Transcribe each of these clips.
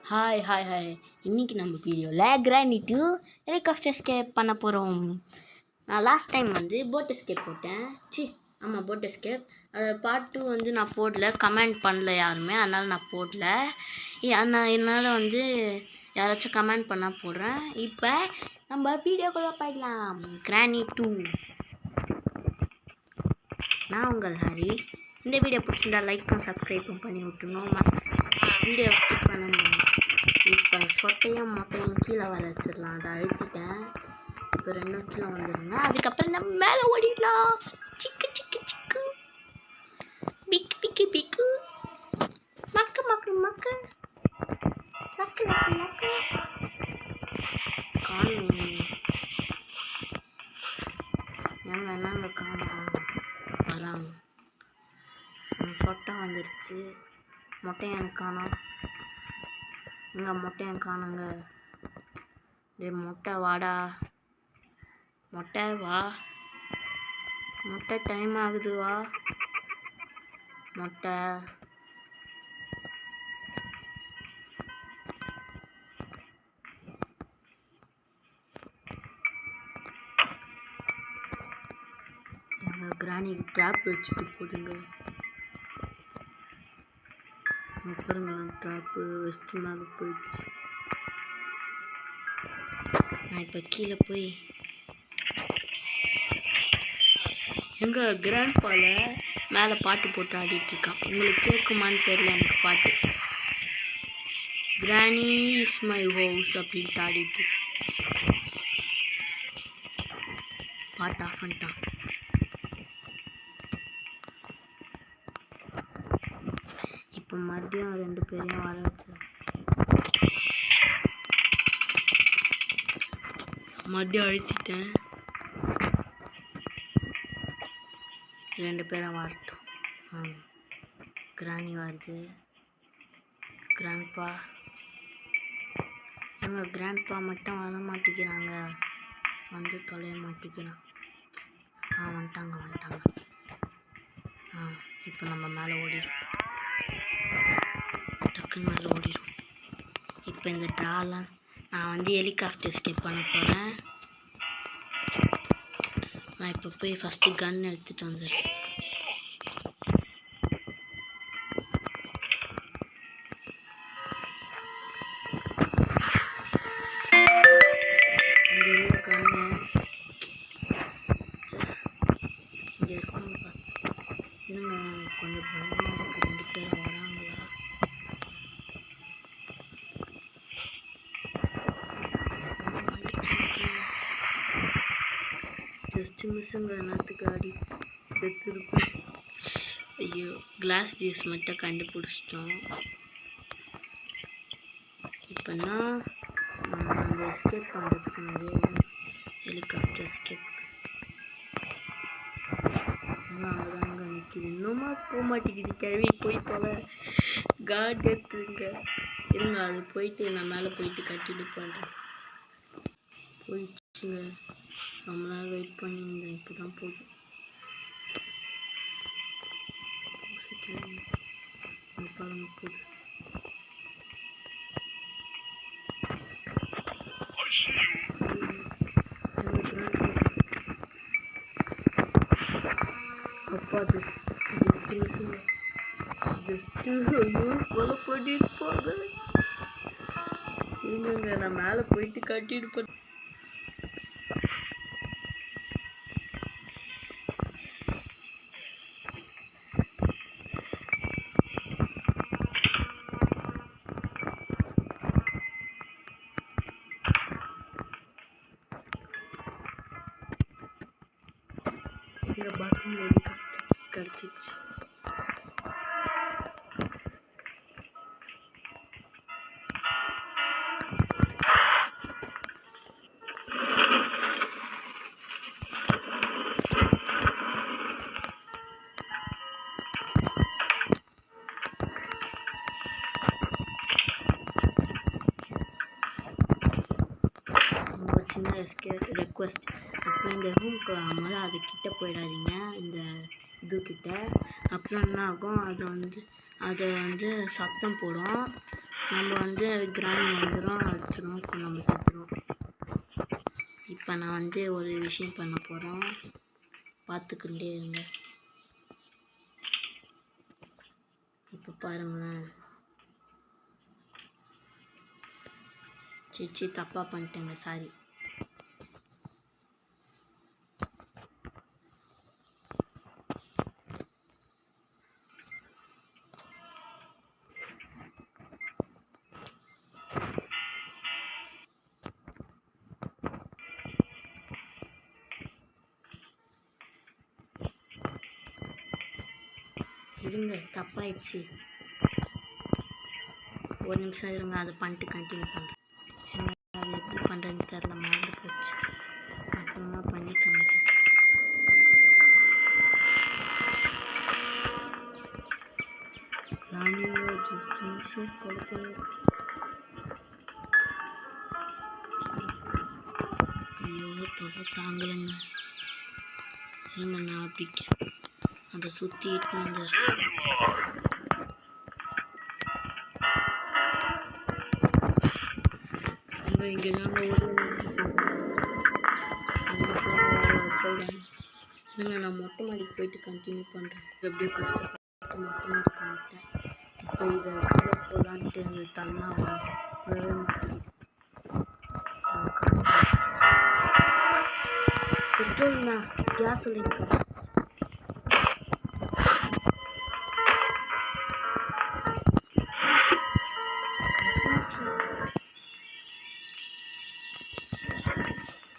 Hi இன்றைக்கி நம்ம வீடியோவில் கிரானிட்டு ஹெலிகாப்டர் எஸ்கேப் பண்ண போகிறோம். நான் லாஸ்ட் டைம் போட் எஸ்கேப் போட்டேன். போட் எஸ்கேப் பார்ட் 2 நான் போடல, கமெண்ட் பண்ணல யாருமே, அதனால் நான் போடல. என்னால் யாராச்சும் கமெண்ட் பண்ணால் போடுறேன். இப்போ நம்ம வீடியோக்குள்ளே போயிடலாம். கிரானி 2. நான் உங்கள் ஹரி. இந்த வீடியோ பிடிச்சிருந்தா லைக்கும் சப்ஸ்கிரைப்பும் பண்ணி விட்டுருணும். வீடியோ ஸ்கிப் பண்ணணும். இப்போ சொட்டையும் மொட்டையும் கீழே வர வச்சிடலாம். அதை அழுத்திட்டேன். இப்போ 2 கீழே வந்துடுங்க. அதுக்கப்புறம் நம்ம மேலே ஓடிடலாம். சிக்கு சிக்கு சிக்கு பிக்கு பிக்கு பிக்கு மக்கு மக்கு மக்கு மக்கு மக்கு மக்கு காணும். என்னங்க காணும் வராங்க. சொட்டை வந்துடுச்சு. மொட்டையை எனக்கு காணோம். மொட்டையை காணுங்க. மொட்டை வாடா, மொட்டை வா, மொட்டை டைம் ஆகுது, வா மொட்டை. எங்கள் கிராணி ட்ராப் வச்சுட்டு போதுங்க. பாருங்களேன், ட்ராப்பு வெஸ்ட் மேலே போயிடுச்சு. நான் இப்போ கீழே போய் எங்கள் கிராண்ட்பாவில் மேலே பாட்டு போட்டு ஆடிட்டுருக்கான். உங்களுக்கு கேட்குமான்னு தெரியல எனக்கு பாட்டு. கிராணி இஸ் மை ஹவுஸ் அப்படின்ட்டு ஆடிட்டு பாட்டு ஆஃப் பண்ணிட்டான். இப்போ மறுபடியும் 2 பேரையும் வர வச்சு மறுபடியும் அழுத்திட்டேன். 2 பேரும் வரட்டும். கிராணி வருது. கிராண்ட்பா, எங்கள் கிராண்ட்பா மட்டும் வர மாட்டேங்கிறாங்க. தொலைய மாட்டேங்கிறான். வந்துட்டாங்க. இப்போ நம்ம மேலே ஓடிடும். டக்குன்னு மேலே ஓடிடும். இப்போ இந்த ட்ராலாம் நான் ஹெலிகாப்டர் எஸ்கேப் பண்ண போகிறேன். நான் இப்போ போய் ஃபஸ்ட்டு கன் எடுத்துகிட்டு வந்துடுறேன். இங்கே இருந்த கண்ணு இங்கே இருக்காங்க. இன்னும் கொஞ்சம் பயமாக இருக்குது. 2 பேரும் வராங்களா? ஜஸ்ட்டு மிஸ்ஸுங்க. என்னத்துக்கு ஆடி செத்துருப்பேன். ஐயோ, கிளாஸ் ஜூஸ் மட்டும் கண்டுபிடிச்சிட்டோம். இப்போனா நம்ம எஸ்கேப் பண்ணுறதுக்கு நிறைய ஹெலிகாப்டர் எஸ்கேப் அங்கதாங்க நிற்கிது. இன்னுமா போக மாட்டேங்குது. கிளவி போய் போல காட் எடுத்துங்க. இருங்க, அது போயிட்டு நான் மேலே போயிட்டு கட்டிட்டு போகிறேன். போயிடுச்சுங்க. ரொம்ப நாள் வெயிட் பண்ணியிருந்தேன். இப்போ தான் போகுது. பாருங்க போகுது. அப்பா கொலை பண்ணிட்டு போங்க. இருங்க, நான் மேலே போயிட்டு கட்டிட்டு போகிறேன். எங்கள் பாத்ரூம் ஹெலிகாப்டர் கிடச்சிச்சு. சின்ன ரெக்வஸ்ட், அப்புறம் இந்த ரூம்க்கு வரும்போது அது கிட்ட போயிடாதீங்க. இந்த இதுக்கிட்ட அப்புறம் என்ன ஆகும், அது சத்தம் போடும். நம்ம வந்து கிராணி வந்துடும், அடிச்சிடும், நம்ம செத்துடும். இப்போ நான் வந்து ஒரு விஷயம் பண்ண போகிறோம், பார்த்துக்கிட்டே இருங்க. இப்போ பாருங்களேன். சிச்சி தப்பாக பண்ணிட்டேங்க, சாரி. இருங்க, தப்பாயிடுச்சு. ஒரு நிமிஷம் இருங்க, அதை பண்ணிட்டு கண்டினியூ பண்ணுறேன். அது எப்படி பண்ணுறதுன்னு தெரில, மறந்து போச்சு. அப்புறமா பண்ணி காமிக்கிறேன். ஜஸ்ட் நிமிஷம் கொடுக்கணும். ஐயோ தொகை தாங்கலைங்க. இருங்க, நான் அப்படி அதை சுற்றிட்டு வந்து இங்கே தாங்க சொல்கிறேன். இல்லைங்க, நான் மொட்டை மாடிக்கு போயிட்டு கண்டினியூ பண்ணுறேன். எப்படியோ கஷ்டப்பட்டு மொட்டை மாடிக்கு வந்துட்டேன். இப்போ இதை கூட போகலான்ட்டு அந்த தள்ளா வரவே மாட்டேங்குது. பெட்ரோல்ண்ணா, கேஸ் சொல்லியிருக்கேன்.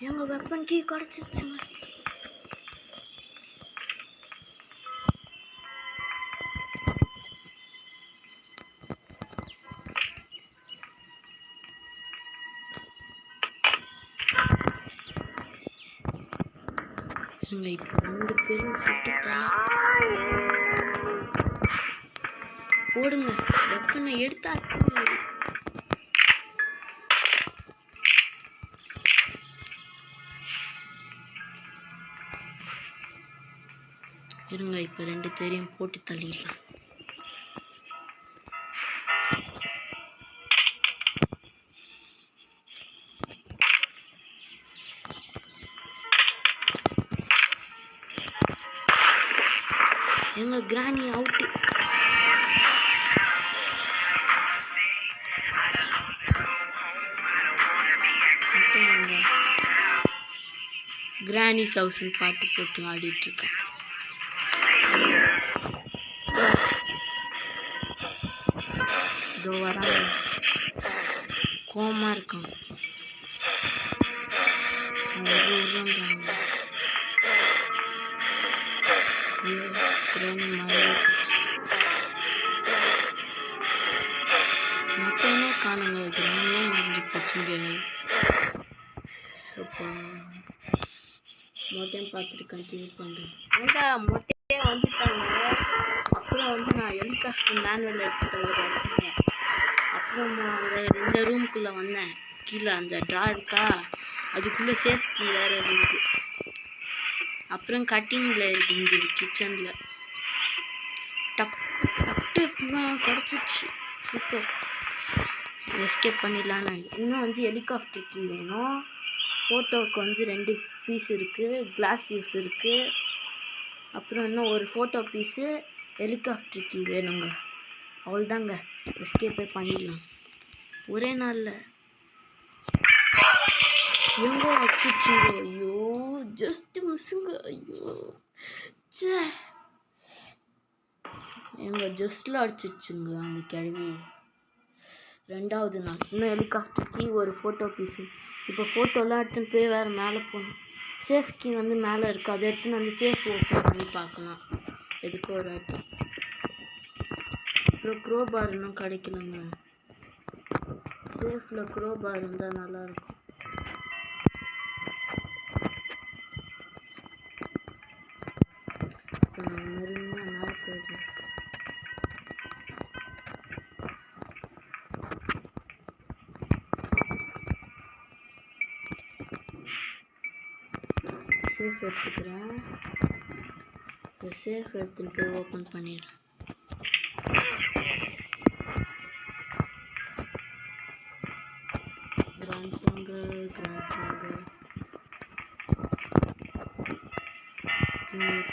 எங்கள் வெப்பன் கீ கிடச்சிருச்சுங்க. இப்போ 2 பேரும் சுட்டுட்டாங்க. போடுங்க, வெப்பனை எடுத்தாச்சு. இருங்க, இப்போ 2 பேரையும் போட்டு தள்ளிடலாம். எங்க கிராணி அவுட்டு. கிராணி ஹவுஸ்ன்னு பாட்டு போட்டு ஆடிட்டு இருக்கேன். இதோ வராங்க, கோமா இருக்காங்க. மொத்தமே காணுங்க, கிராணியே மறந்து போச்சுங்க. மொட்டையும் பார்த்துட்டு கண்டினியூ பண்ணுறேன். அங்கே மொட்டையே வந்துட்டாங்க. அப்புறம் வந்து நான் ஹெலிகாப்டர் மேனுவல் எடுத்துகிட்டு வருவேன். அப்புறம் அந்த இந்த ரூமுக்குள்ளே வந்தேன். கீழே அந்த ட்ரா இருக்கா, அதுக்குள்ளே சேஃப்டி வேறு இருக்குது. அப்புறம் கட்டிங்கில் இருக்குது கிச்சனில். கிடச்சிச்சு. சூப்பர், எஸ்கேப் பண்ணிடலான்னு. இன்னும் வந்து ஹெலிகாப்டருக்கு வேணும். ஃபோட்டோவுக்கு வந்து 2 பீஸ் இருக்குது, கிளாஸ் பீஸ் இருக்குது. அப்புறம் இன்னும் ஒரு ஃபோட்டோ பீஸு ஹெலிகாப்டருக்கு வேணுங்க. அவ்வளோதாங்க, எஸ்கேப்பே பண்ணிடலாம் ஒரே நாளில். எங்கோ அடிச்சிச்சுங்க. ஐயோ ஜஸ்ட் மிஸ்ஸுங்க. ஐயோ சே, எங்கள் ஜஸ்ட்டில் அடிச்சிச்சுங்க அந்த கிழவி. 2வது நாள். இன்னும் ஹெலிகாப்டருக்கு ஒரு ஃபோட்டோ பீஸு. இப்போ ஃபோட்டோலாம் எடுத்துன்னு போய் வேறு மேலே போகணும். சேஃப் கீ வந்து மேலே இருக்குது, அதை எடுத்துன்னு வந்து சேஃப் ஓப்பன் பண்ணி பார்க்கலாம் எதுக்கு ஒரு வாட்டி. அப்புறம் க்ரோபார் இன்னும் கிடைக்கலங்க. சேஃபில் க்ரோபார் இருந்தால் நல்லாயிருக்கும். இப்போ நான் மெருமையாக மேலே போயிடுறேன். சேஃப் எடுத்துக்கிறேன். இப்போ சேஃப் எடுத்துகிட்டு போய் ஓப்பன் பண்ணிடுறேன்.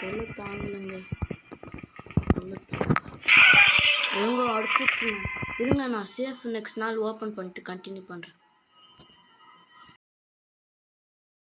தொல்லை தாங்கலைங்க. எங்க அடிச்சிச்சுங்க. இருங்க நான் சேஃப் நெக்ஸ்ட் நாள் ஓப்பன் பண்ணிட்டு கண்டினியூ பண்ணுறேன்.